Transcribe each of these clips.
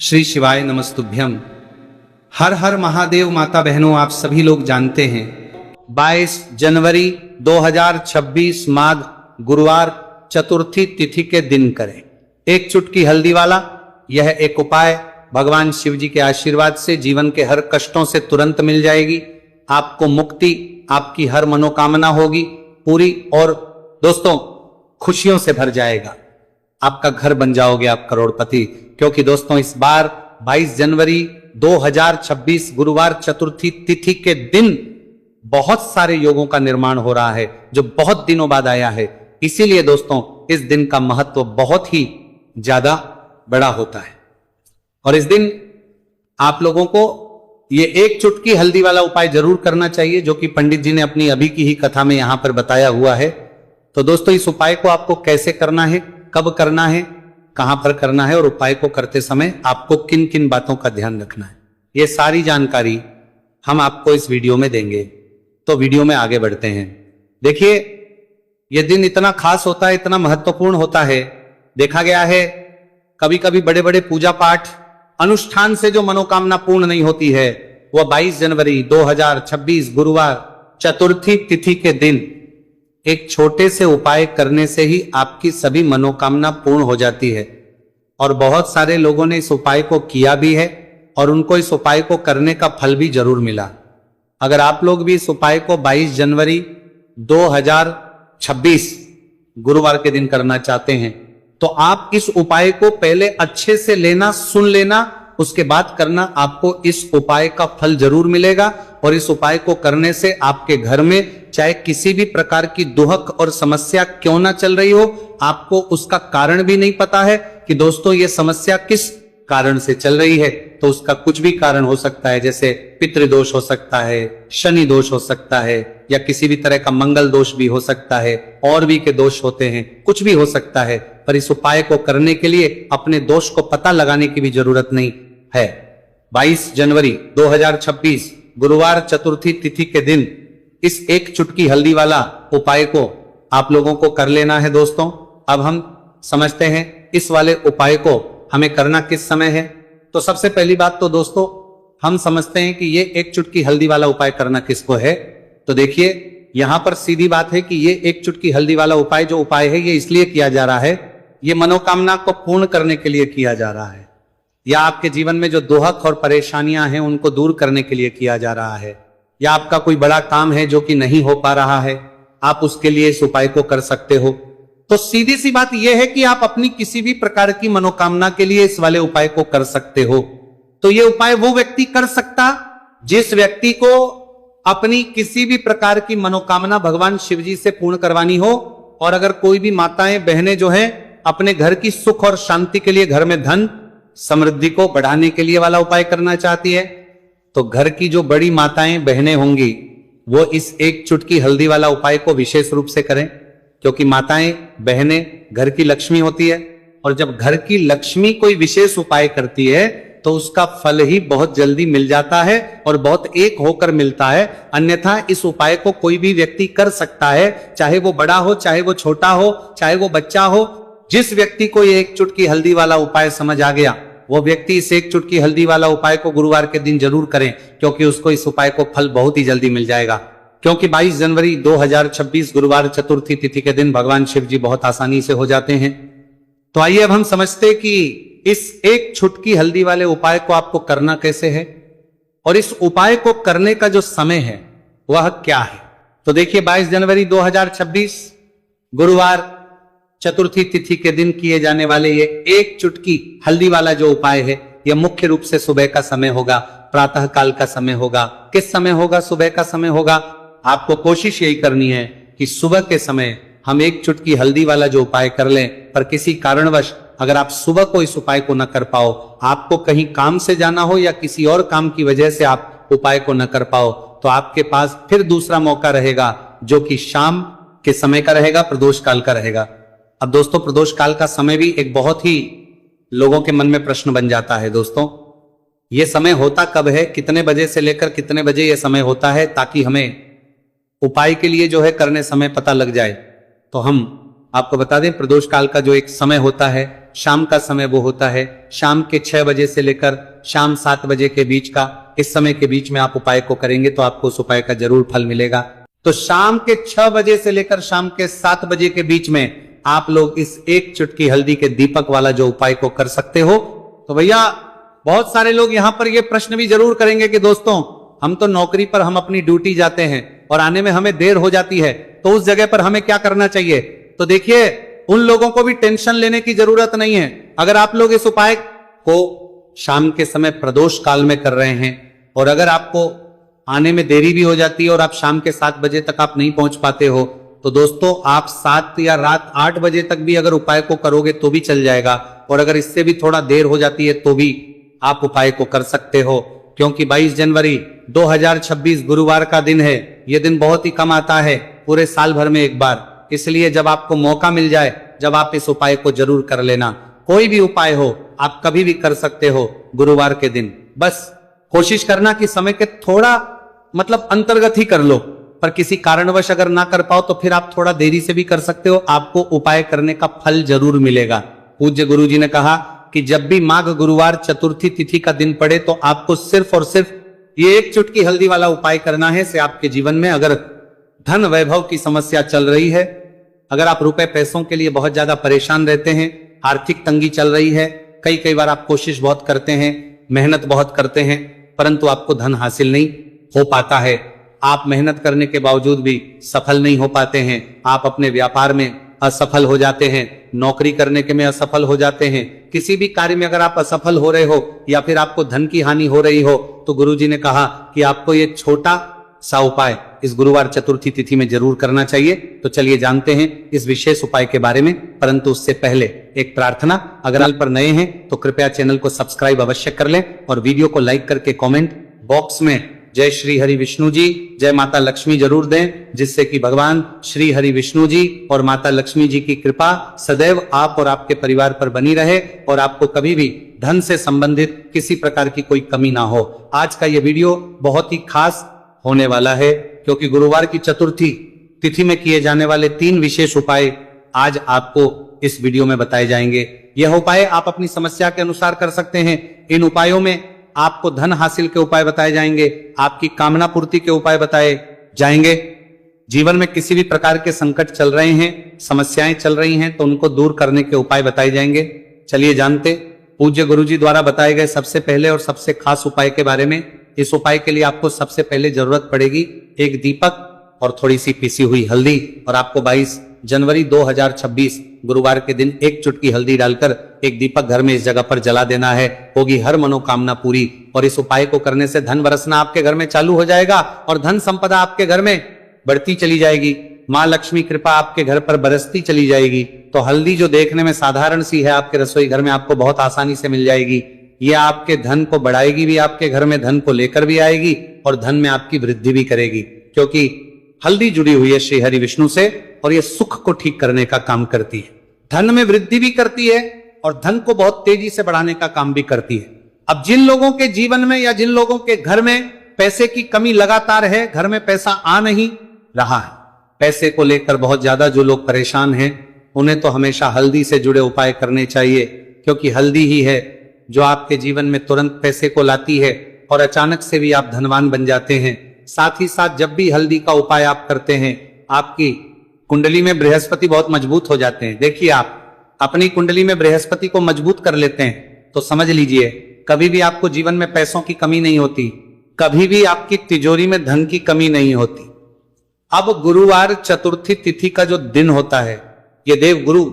श्री शिवाय नमस्तुभ्यम। हर हर महादेव। माता बहनों, आप सभी लोग जानते हैं 22 जनवरी 2026 माघ गुरुवार चतुर्थी तिथि के दिन करें एक चुटकी हल्दी वाला यह एक उपाय भगवान शिव जी के आशीर्वाद से जीवन के हर कष्टों से तुरंत मिल जाएगी। आपको मुक्ति, आपकी हर मनोकामना होगी पूरी और दोस्तों खुशियों से भर जाएगा। आपका घर बन जाओगे आप करोड़पति, क्योंकि दोस्तों इस बार 22 जनवरी 2026 गुरुवार चतुर्थी तिथि के दिन बहुत सारे योगों का निर्माण हो रहा है जो बहुत दिनों बाद आया है। इसीलिए दोस्तों इस दिन का महत्व बहुत ही ज्यादा बड़ा होता है और इस दिन आप लोगों को ये एक चुटकी हल्दी वाला उपाय जरूर करना चाहिए, जो कि पंडित जी ने अपनी अभी की ही कथा में यहां पर बताया हुआ है। तो दोस्तों इस उपाय को आपको कैसे करना है, कब करना है, कहां पर करना है और उपाय को करते समय आपको किन किन बातों का ध्यान रखना है, ये सारी जानकारी हम आपको इस वीडियो में देंगे। तो वीडियो में आगे बढ़ते हैं। देखिए यह दिन इतना खास होता है, इतना महत्वपूर्ण होता है। देखा गया है कभी कभी बड़े बड़े पूजा पाठ अनुष्ठान से जो मनोकामना पूर्ण नहीं होती है, वह 22 जनवरी 2026 गुरुवार चतुर्थी तिथि के दिन एक छोटे से उपाय करने से ही आपकी सभी मनोकामना पूर्ण हो जाती है। और बहुत सारे लोगों ने इस उपाय को किया भी है और उनको इस उपाय को करने का फल भी जरूर मिला। अगर आप लोग भी इस उपाय को 22 जनवरी 2026 गुरुवार के दिन करना चाहते हैं तो आप इस उपाय को पहले अच्छे से लेना, सुन लेना, उसके बाद करना। आपको इस उपाय का फल जरूर मिलेगा और इस उपाय को करने से आपके घर में चाहे किसी भी प्रकार की दुहक और समस्या क्यों ना चल रही हो, आपको उसका कारण भी नहीं पता है कि दोस्तों ये समस्या किस कारण से चल रही है, तो उसका कुछ भी कारण हो सकता है। जैसे पितृदोष हो सकता है, शनि दोष हो सकता है, या किसी भी तरह का मंगल दोष भी हो सकता है, और भी के दोष होते हैं, कुछ भी हो सकता है। पर इस उपाय को करने के लिए अपने दोष को पता लगाने की भी जरूरत नहीं है। 22 जनवरी 2026 गुरुवार चतुर्थी तिथि के दिन इस एक चुटकी हल्दी वाला उपाय को आप लोगों को कर लेना है। दोस्तों अब हम समझते हैं इस वाले उपाय को हमें करना किस समय है। तो सबसे पहली बात तो दोस्तों हम समझते हैं कि ये एक चुटकी हल्दी वाला उपाय करना किसको है। तो देखिए यहां पर सीधी बात है कि ये एक चुटकी हल्दी वाला उपाय जो उपाय है ये इसलिए किया जा रहा है, ये मनोकामना को पूर्ण करने के लिए किया जा रहा है, या आपके जीवन में जो दुहक और परेशानियां हैं उनको दूर करने के लिए किया जा रहा है, या आपका कोई बड़ा काम है जो कि नहीं हो पा रहा है, आप उसके लिए इस उपाय को कर सकते हो। तो सीधी सी बात यह है कि आप अपनी किसी भी प्रकार की मनोकामना के लिए इस वाले उपाय को कर सकते हो। तो यह उपाय वो व्यक्ति कर सकता जिस व्यक्ति को अपनी किसी भी प्रकार की मनोकामना भगवान शिव जी से पूर्ण करवानी हो। और अगर कोई भी माताएं बहनें जो हैं अपने घर की सुख और शांति के लिए, घर में धन समृद्धि को बढ़ाने के लिए वाला उपाय करना चाहती है, तो घर की जो बड़ी माताएं बहनें होंगी वो इस एक चुटकी हल्दी वाला उपाय को विशेष रूप से करें, क्योंकि माताएं बहनें घर की लक्ष्मी होती है और जब घर की लक्ष्मी कोई विशेष उपाय करती है तो उसका फल ही बहुत जल्दी मिल जाता है और बहुत एक होकर मिलता है। अन्यथा इस उपाय को कोई भी व्यक्ति कर सकता है, चाहे वो बड़ा हो, चाहे वो छोटा हो, चाहे वो बच्चा हो। जिस व्यक्ति को ये एक चुटकी हल्दी वाला उपाय समझ आ गया वो व्यक्ति इस एक चुटकी हल्दी वाला उपाय को गुरुवार के दिन जरूर करें, क्योंकि उसको इस उपाय को फल बहुत ही जल्दी मिल जाएगा। क्योंकि 22 जनवरी 2026 गुरुवार चतुर्थी तिथि के दिन भगवान शिव जी बहुत आसानी से हो जाते हैं। तो आइए अब हम समझते कि इस एक चुटकी हल्दी वाले उपाय को आपको करना कैसे है और इस उपाय को करने का जो समय है वह क्या है। तो देखिए 22 जनवरी 2026 गुरुवार चतुर्थी तिथि के दिन किए जाने वाले ये एक चुटकी हल्दी वाला जो उपाय है यह मुख्य रूप से सुबह का समय होगा, प्रातः काल का समय होगा। किस समय होगा? सुबह का समय होगा। आपको कोशिश यही करनी है कि सुबह के समय हम एक चुटकी हल्दी वाला जो उपाय कर लें। पर किसी कारणवश अगर आप सुबह को इस उपाय को न कर पाओ, आपको कहीं काम से जाना हो या किसी और काम की वजह से आप उपाय को न कर पाओ, तो आपके पास फिर दूसरा मौका रहेगा जो कि शाम के समय का रहेगा, प्रदोष काल का रहेगा। अब दोस्तों प्रदोष काल का समय भी एक बहुत ही लोगों के मन में प्रश्न बन जाता है। दोस्तों यह समय होता कब है, कितने बजे से लेकर कितने बजे यह समय होता है, ताकि हमें उपाय के लिए जो है करने समय पता लग जाए। तो हम आपको बता दें प्रदोष काल का जो एक समय होता है शाम का समय वो होता है शाम के 6 बजे से लेकर शाम 7 बजे के बीच का, इस समय के बीच में आप उपाय को करेंगे तो आपको उस उपाय का जरूर फल मिलेगा। तो शाम के 6 बजे से लेकर शाम के 7 बजे के बीच में आप लोग इस एक चुटकी हल्दी के दीपक वाला जो उपाय को कर सकते हो। तो भैया बहुत सारे लोग यहां पर ये प्रश्न भी जरूर करेंगे कि दोस्तों हम तो नौकरी पर हम अपनी ड्यूटी जाते हैं और आने में हमें देर हो जाती है, तो उस जगह पर हमें क्या करना चाहिए। तो देखिए उन लोगों को भी टेंशन लेने की जरूरत नहीं है। अगर आप लोग इस उपाय को शाम के समय प्रदोष काल में कर रहे हैं और अगर आपको आने में देरी भी हो जाती है और आप शाम के 7 बजे तक आप नहीं पहुंच पाते हो, तो दोस्तों आप 7 या रात 8 बजे तक भी अगर उपाय को करोगे तो भी चल जाएगा, और अगर इससे भी थोड़ा देर हो जाती है तो भी आप उपाय को कर सकते हो। क्योंकि 22 जनवरी 2026 गुरुवार का दिन है। यह दिन बहुत ही कम आता है पूरे साल भर में एक बार, इसलिए जब आपको मौका मिल जाए जब आप इस उपाय को जरूर कर लेना। कोई भी उपाय हो आप कभी भी कर सकते हो गुरुवार के दिन। बस कोशिश करना कि समय के थोड़ा अंतर्गत ही कर लो, पर किसी कारणवश अगर ना कर पाओ तो फिर आप थोड़ा देरी से भी कर सकते हो, आपको उपाय करने का फल जरूर मिलेगा। पूज्य गुरु जी ने कहा कि जब भी माघ गुरुवार चतुर्थी तिथि का दिन पड़े तो आपको सिर्फ और सिर्फ ये एक चुटकी हल्दी वाला उपाय करना है। से आपके जीवन में अगर धन वैभव की समस्या चल रही है, अगर आप रुपए पैसों के लिए बहुत ज्यादा परेशान रहते हैं, आर्थिक तंगी चल रही है, कई बार आप कोशिश बहुत करते हैं, मेहनत बहुत करते हैं, परंतु आपको धन हासिल नहीं हो पाता है, आप मेहनत करने के बावजूद भी सफल नहीं हो पाते हैं, आप अपने व्यापार में असफल हो जाते हैं, नौकरी करने के में असफल हो जाते हैं, किसी भी कार्य में अगर आप असफल हो रहे हो या फिर आपको धन की हानि हो रही हो, तो गुरुजी ने कहा कि आपको ये छोटा सा उपाय इस गुरुवार चतुर्थी तिथि में जरूर करना चाहिए। तो चलिए जानते हैं इस विशेष उपाय के बारे में, परंतु उससे पहले एक प्रार्थना, अगर चैनल पर नए हैं तो कृपया चैनल को सब्सक्राइब अवश्य कर लें और वीडियो को लाइक करके कमेंट बॉक्स में जय श्री हरि विष्णु जी, जय माता लक्ष्मी जरूर दें, जिससे कि भगवान श्री हरि विष्णु जी और माता लक्ष्मी जी की कृपा सदैव आप और आपके परिवार पर बनी रहे और आपको कभी भी धन से संबंधित किसी प्रकार की कोई कमी ना हो। आज का ये वीडियो बहुत ही खास होने वाला है क्योंकि गुरुवार की चतुर्थी तिथि में किए जाने वाले 3 विशेष उपाय आज आपको इस वीडियो में बताए जाएंगे। यह उपाय आप अपनी समस्या के अनुसार कर सकते हैं। इन उपायों में आपको धन हासिल के उपाय बताए जाएंगे, आपकी कामना पूर्ति के उपाय बताए जाएंगे। जीवन में किसी भी प्रकार के संकट चल रहे हैं, समस्याएं चल रही हैं, तो उनको दूर करने के उपाय बताए जाएंगे। चलिए जानते पूज्य गुरुजी द्वारा बताए गए सबसे पहले और सबसे खास उपाय के बारे में। इस उपाय के लिए आपको सबसे पहले जरूरत पड़ेगी एक दीपक और थोड़ी सी पिसी हुई हल्दी, और आपको 22 जनवरी 2026 गुरुवार के दिन एक चुटकी हल्दी डालकर एक दीपक घर में इस जगह पर जला देना है। होगी हर मनोकामना पूरी, और इस उपाय को करने से धन बरसना आपके घर में चालू हो जाएगा और धन संपदा आपके घर में बढ़ती चली जाएगी। माँ लक्ष्मी कृपा आपके घर पर बरसती चली जाएगी। तो हल्दी जो देखने में साधारण सी है, आपके रसोई घर में आपको बहुत आसानी से मिल जाएगी। ये आपके धन को बढ़ाएगी भी, आपके घर में धन को लेकर भी आएगी और धन में आपकी वृद्धि भी करेगी, क्योंकि हल्दी जुड़ी हुई है श्री हरि विष्णु से और ये सुख को ठीक करने का काम करती है, धन में वृद्धि भी करती है और धन को बहुत तेजी से बढ़ाने का काम भी करती है। अब जिन लोगों के जीवन में या जिन लोगों के घर में पैसे की कमी लगातार है, घर में पैसा आ नहीं रहा है, पैसे को लेकर बहुत ज्यादा जो लोग परेशान हैं, उन्हें तो हमेशा हल्दी से जुड़े उपाय करने चाहिए, क्योंकि हल्दी ही है जो आपके जीवन में तुरंत पैसे को लाती है और अचानक से भी आप धनवान बन जाते हैं। साथ ही साथ जब भी हल्दी का उपाय आप करते हैं, आपकी कुंडली में बृहस्पति बहुत मजबूत हो जाते हैं। देखिए आप अपनी कुंडली में बृहस्पति को मजबूत कर लेते हैं तो समझ लीजिए कभी भी आपको जीवन में पैसों की कमी नहीं होती, कभी भी आपकी तिजोरी में धन की कमी नहीं होती। अब गुरुवार चतुर्थी तिथि का जो दिन होता है, यह देव गुरु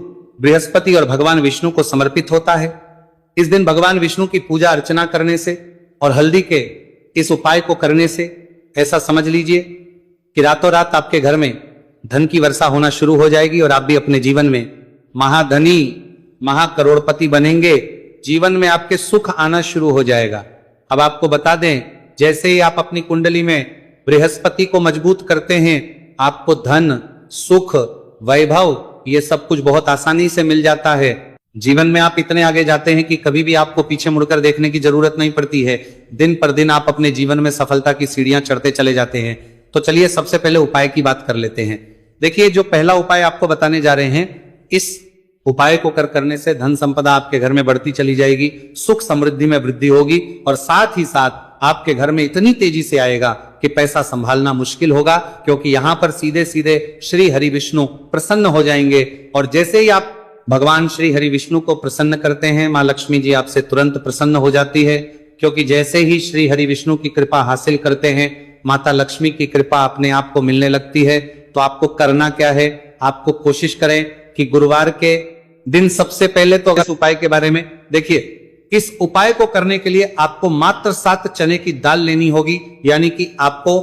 बृहस्पति और भगवान विष्णु को समर्पित होता है। इस दिन भगवान विष्णु की पूजा अर्चना करने से और हल्दी के इस उपाय को करने से ऐसा समझ लीजिए कि रातों रात आपके घर में धन की वर्षा होना शुरू हो जाएगी और आप भी अपने जीवन में महाधनी महाकरोड़पति बनेंगे। जीवन में आपके सुख आना शुरू हो जाएगा। अब आपको बता दें, जैसे ही आप अपनी कुंडली में बृहस्पति को मजबूत करते हैं, आपको धन सुख वैभव ये सब कुछ बहुत आसानी से मिल जाता है। जीवन में आप इतने आगे जाते हैं कि कभी भी आपको पीछे मुड़कर देखने की जरूरत नहीं पड़ती है। दिन पर दिन आप अपने जीवन में सफलता की सीढ़ियां चढ़ते चले जाते हैं। तो चलिए सबसे पहले उपाय की बात कर लेते हैं। देखिए जो पहला उपाय आपको बताने जा रहे हैं, इस उपाय को करने से धन संपदा आपके घर में बढ़ती चली जाएगी, सुख समृद्धि में वृद्धि होगी और साथ ही साथ आपके घर में इतनी तेजी से आएगा कि पैसा संभालना मुश्किल होगा, क्योंकि यहां पर सीधे सीधे श्री हरि विष्णु प्रसन्न हो जाएंगे। और जैसे ही आप भगवान श्री हरि विष्णु को प्रसन्न करते हैं, मां लक्ष्मी जी आपसे तुरंत प्रसन्न हो जाती है, क्योंकि जैसे ही श्री हरि विष्णु की कृपा हासिल करते हैं, माता लक्ष्मी की कृपा अपने आप को मिलने लगती है। तो आपको करना क्या है, आपको कोशिश करें कि गुरुवार के दिन सबसे पहले तो इस उपाय के बारे में देखिए, इस उपाय को करने के लिए आपको मात्र 7 चने की दाल लेनी होगी, यानी कि आपको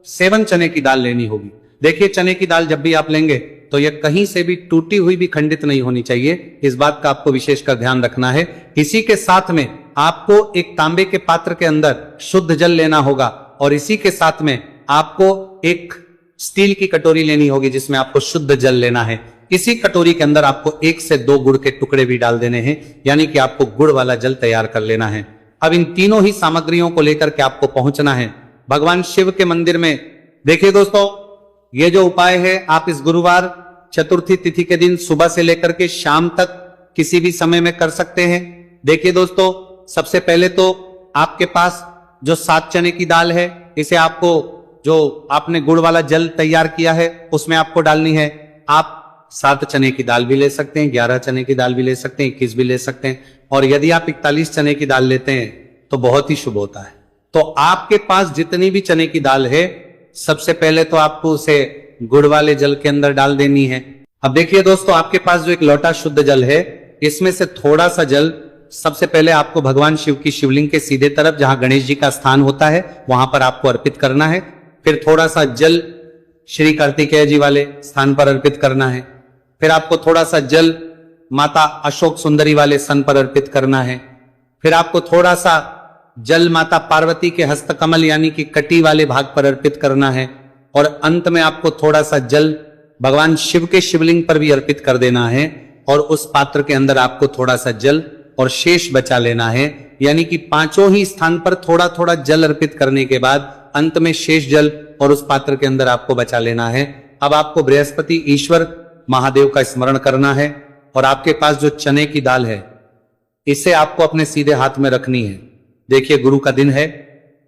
7 चने की दाल लेनी होगी। देखिए, चने की दाल जब भी आप लेंगे तो यह कहीं से भी टूटी हुई भी खंडित नहीं होनी चाहिए, इस बात का आपको विशेषकर ध्यान रखना है। इसी के साथ में आपको एक तांबे के पात्र के अंदर शुद्ध जल लेना होगा और इसी के साथ में आपको एक स्टील की कटोरी लेनी होगी जिसमें आपको शुद्ध जल लेना है। इसी कटोरी के अंदर आपको 1 से 2 गुड़ के टुकड़े भी डाल देने हैं, यानी कि आपको गुड़ वाला जल तैयार कर लेना है। अब इन तीनों ही सामग्रियों को लेकर के आपको पहुंचना है भगवान शिव के मंदिर में। देखिए दोस्तों, ये जो उपाय है आप इस गुरुवार चतुर्थी तिथि के दिन सुबह से लेकर के शाम तक किसी भी समय में कर सकते हैं। देखिए दोस्तों, सबसे पहले तो आपके पास जो 7 चने की दाल है, इसे आपको जो आपने गुड़ वाला जल तैयार किया है उसमें आपको डालनी है। आप 7 चने की दाल भी ले सकते हैं, 11 चने की दाल भी ले सकते हैं, 21 भी ले सकते हैं, और यदि आप 41 चने की दाल लेते हैं तो बहुत ही शुभ होता है। तो आपके पास जितनी भी चने की दाल है, सबसे पहले तो आपको उसे गुड़ वाले जल के अंदर डाल देनी है। अब देखिए दोस्तों, आपके पास जो एक लोटा शुद्ध जल है, इसमें से थोड़ा सा जल सबसे पहले आपको भगवान शिव की शिवलिंग के सीधे तरफ जहां गणेश जी का स्थान होता है वहां पर आपको अर्पित करना है। फिर थोड़ा सा जल श्री कार्तिकेय जी वाले स्थान पर अर्पित करना है। फिर आपको थोड़ा सा जल माता अशोक सुंदरी वाले स्तन पर अर्पित करना है। फिर आपको थोड़ा सा जल माता पार्वती के हस्तकमल यानी कि कटी वाले भाग पर अर्पित करना है। और अंत में आपको थोड़ा सा जल भगवान शिव के शिवलिंग पर भी अर्पित कर देना है। और उस पात्र के अंदर आपको थोड़ा सा जल और शेष बचा लेना है, यानी कि 5 ही स्थान पर थोड़ा थोड़ा जल अर्पित करने के बाद अंत में शेष जल और उस पात्र के अंदर आपको बचा लेना है। अब आपको बृहस्पति ईश्वर महादेव का स्मरण करना है और आपके पास जो चने की दाल है इसे आपको अपने सीधे हाथ में रखनी है। देखिए, गुरु का दिन है,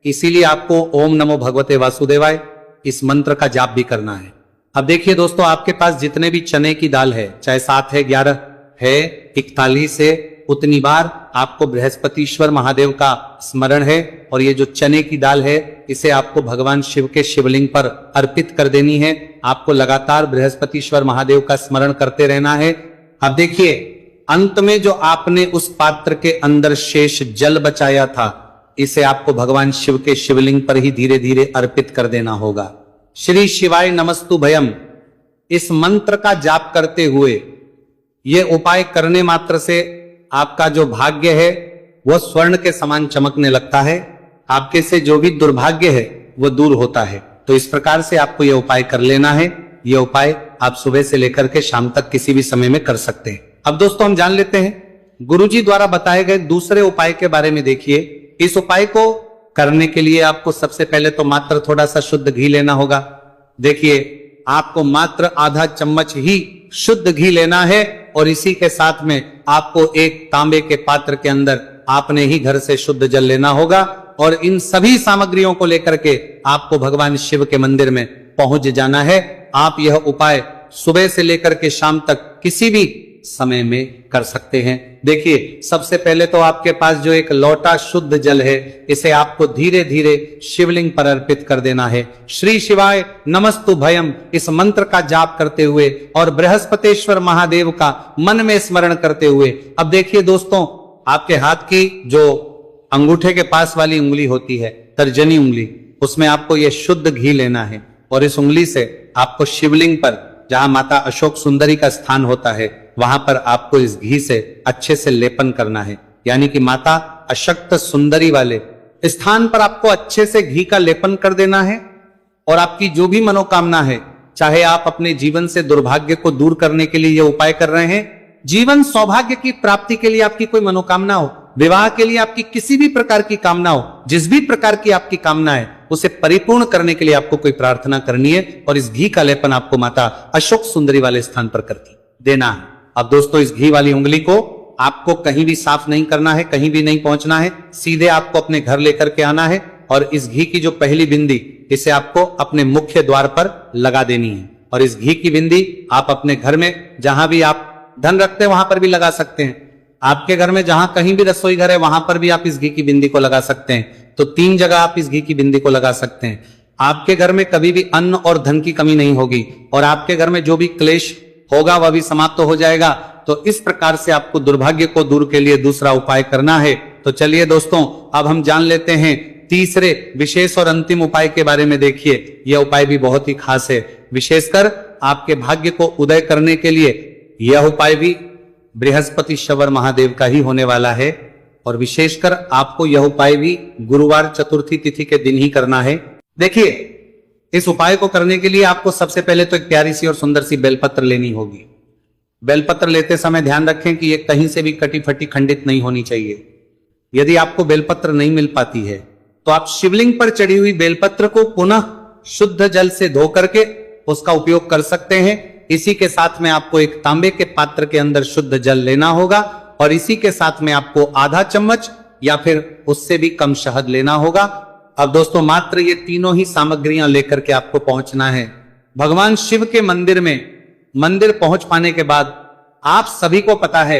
इसीलिए आपको ओम नमो भगवते वासुदेवाय इस मंत्र का जाप भी करना है। अब देखिए दोस्तों, आपके पास जितने भी चने की दाल है, चाहे 7 है, 11 है, 41 है, उतनी बार आपको बृहस्पतिश्वर महादेव का स्मरण है। और ये जो चने की दाल है इसे आपको भगवान शिव के शिवलिंग पर अर्पित कर देनी है। आपको लगातार बृहस्पतिश्वर महादेव का स्मरण करते रहना है। अब देखिए, अंत में जो आपने उस पात्र के अंदर शेष जल बचाया था, इसे आपको भगवान शिव के शिवलिंग पर ही धीरे धीरे अर्पित कर देना होगा। श्री शिवाय नमस्तु भयम इस मंत्र का जाप करते हुए ये उपाय करने मात्र से आपका जो भाग्य है वह स्वर्ण के समान चमकने लगता है। आपके से जो भी दुर्भाग्य है वह दूर होता है। तो इस प्रकार से आपको यह उपाय कर लेना है। यह उपाय आप सुबह से लेकर के शाम तक किसी भी समय में कर सकते हैं। अब दोस्तों, हम जान लेते हैं गुरुजी द्वारा बताए गए दूसरे उपाय के बारे में। देखिए, इस उपाय को करने के लिए आपको सबसे पहले तो मात्र थोड़ा सा शुद्ध घी लेना होगा। देखिए, आपको मात्र आधा चम्मच ही शुद्ध घी लेना है और इसी के साथ में आपको एक तांबे के पात्र के अंदर आपने ही घर से शुद्ध जल लेना होगा। और इन सभी सामग्रियों को लेकर के आपको भगवान शिव के मंदिर में पहुंच जाना है। आप यह उपाय सुबह से लेकर के शाम तक किसी भी समय में कर सकते हैं। देखिए, सबसे पहले तो आपके पास जो एक लोटा शुद्ध जल है, इसे आपको धीरे धीरे शिवलिंग पर अर्पित कर देना है। श्री शिवाय नमस्तु भयम इस मंत्र का जाप करते हुए और बृहस्पतिश्वर महादेव का मन में स्मरण करते हुए। अब देखिए दोस्तों, आपके हाथ की जो अंगूठे के पास वाली उंगली होती है, तर्जनी उंगली, उसमें आपको यह शुद्ध घी लेना है और इस उंगली से आपको शिवलिंग पर जहां माता अशोक सुंदरी का स्थान होता है वहां पर आपको इस घी से अच्छे से लेपन करना है। यानी कि माता अशक्त सुंदरी वाले स्थान पर आपको अच्छे से घी का लेपन कर देना है। और आपकी जो भी मनोकामना है, चाहे आप अपने जीवन से दुर्भाग्य को दूर करने के लिए यह उपाय कर रहे हैं, जीवन सौभाग्य की प्राप्ति के लिए आपकी कोई मनोकामना हो, विवाह के लिए आपकी किसी भी प्रकार की कामना हो, जिस भी प्रकार की आपकी कामना है उसे परिपूर्ण करने के लिए आपको कोई प्रार्थना करनी है और इस घी का लेपन आपको माता अशोक सुंदरी वाले स्थान पर करके देना है। अब दोस्तों इस घी वाली उंगली को आपको कहीं भी साफ नहीं करना है, कहीं भी नहीं पहुंचना है, सीधे आपको अपने घर लेकर के आना है और इस घी की जो पहली बिंदी इसे आपको अपने मुख्य द्वार पर लगा देनी है। और इस घी की बिंदी आप अपने घर में जहां भी आप धन रखते हैं वहां पर भी लगा सकते हैं। आपके घर में जहां कहीं भी रसोई घर है वहां पर भी आप इस घी की बिंदी को लगा सकते हैं। तो 3 जगह आप इस घी की बिंदी को लगा सकते हैं। आपके घर में कभी भी अन्न और धन की कमी नहीं होगी और आपके घर में जो भी क्लेश होगा वह भी समाप्त हो जाएगा। तो इस प्रकार से आपको दुर्भाग्य को दूर के लिए दूसरा उपाय करना है। तो चलिए दोस्तों अब हम जान लेते हैं तीसरे विशेष और अंतिम उपाय के बारे में। देखिए यह उपाय भी बहुत ही खास है, विशेषकर आपके भाग्य को उदय करने के लिए यह उपाय भी बृहस्पतिश्वर महादेव का ही होने वाला है। और विशेषकर आपको यह उपाय भी गुरुवार चतुर्थी तिथि के दिन ही करना है। देखिए इस उपाय को करने के लिए आपको सबसे पहले तो एक प्यारी सी और सुंदर सी बेलपत्र लेनी होगी। बेलपत्र लेते समय ध्यान रखें कि यह कहीं से भी कटी फटी खंडित नहीं होनी चाहिए। यदि आपको बेलपत्र नहीं मिल पाती है तो आप शिवलिंग पर चढ़ी हुई बेलपत्र को पुनः शुद्ध जल से धो करके उसका उपयोग कर सकते हैं। इसी के साथ में आपको एक तांबे के पात्र के अंदर शुद्ध जल लेना होगा और इसी के साथ में आपको आधा चम्मच या फिर उससे भी कम शहद लेना होगा। अब दोस्तों मात्र ये तीनों ही सामग्रियां लेकर के आपको पहुंचना है भगवान शिव के मंदिर में। मंदिर पहुंच पाने के बाद आप सभी को पता है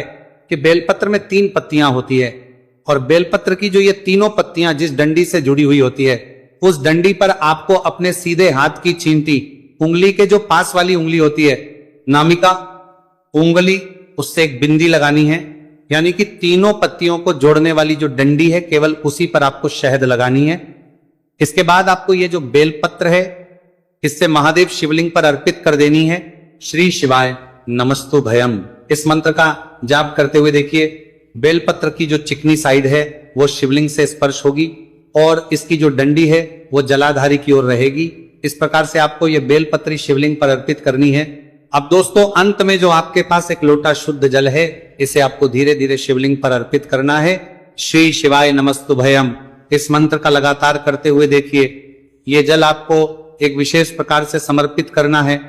कि बेलपत्र में 3 पत्तियां होती है और बेलपत्र की जो ये तीनों पत्तियां जिस डंडी से जुड़ी हुई होती है उस डंडी पर आपको अपने सीधे हाथ की चींटी उंगली के जो पास वाली उंगली होती है नामिका उंगली उससे एक बिंदी लगानी है। यानी कि तीनों पत्तियों को जोड़ने वाली जो डंडी है केवल उसी पर आपको शहद लगानी है। इसके बाद आपको ये जो बेलपत्र है इससे महादेव शिवलिंग पर अर्पित कर देनी है। श्री शिवाय नमस्तु भयम इस मंत्र का जाप करते हुए देखिए बेलपत्र की जो चिकनी साइड है वो शिवलिंग से स्पर्श होगी और इसकी जो डंडी है वो जलाधारी की ओर रहेगी। इस प्रकार से आपको ये बेलपत्री शिवलिंग पर अर्पित करनी है। अब दोस्तों अंत में जो आपके पास एक लोटा शुद्ध जल है इसे आपको धीरे धीरे शिवलिंग पर अर्पित करना है। श्री शिवाय नमस्तु भयम इस मंत्र का लगातार करते हुए देखिए ये जल आपको एक विशेष प्रकार से समर्पित करना है।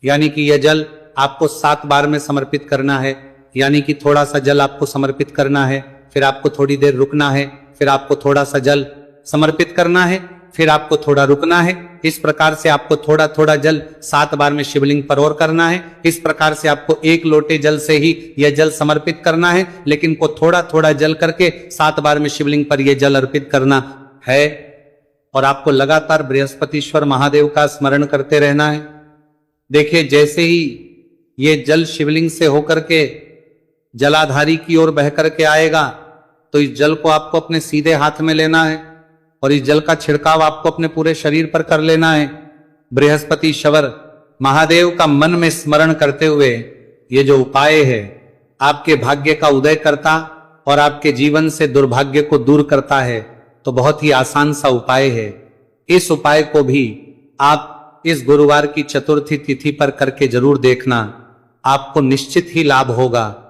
यानी कि यह जल आपको 7 बार में समर्पित करना है। यानी कि थोड़ा सा जल आपको समर्पित करना है, फिर आपको थोड़ी देर रुकना है, फिर आपको थोड़ा सा जल समर्पित करना है, फिर आपको थोड़ा रुकना है। इस प्रकार से आपको थोड़ा थोड़ा जल 7 बार में शिवलिंग पर और करना है। इस प्रकार से आपको 1 लोटे जल से ही यह जल समर्पित करना है, लेकिन को थोड़ा थोड़ा जल करके 7 बार में शिवलिंग पर यह जल अर्पित करना है। और आपको लगातार बृहस्पतिश्वर महादेव का स्मरण करते रहना है। देखिए जैसे ही ये जल शिवलिंग से होकर के जलाधारी की ओर बह करके आएगा तो इस जल को आपको अपने सीधे हाथ में लेना है और इस जल का छिड़काव आपको अपने पूरे शरीर पर कर लेना है। बृहस्पतिश्वर महादेव का मन में स्मरण करते हुए ये जो उपाय है आपके भाग्य का उदय करता और आपके जीवन से दुर्भाग्य को दूर करता है। तो बहुत ही आसान सा उपाय है। इस उपाय को भी आप इस गुरुवार की चतुर्थी तिथि पर करके जरूर देखना, आपको निश्चित ही लाभ होगा।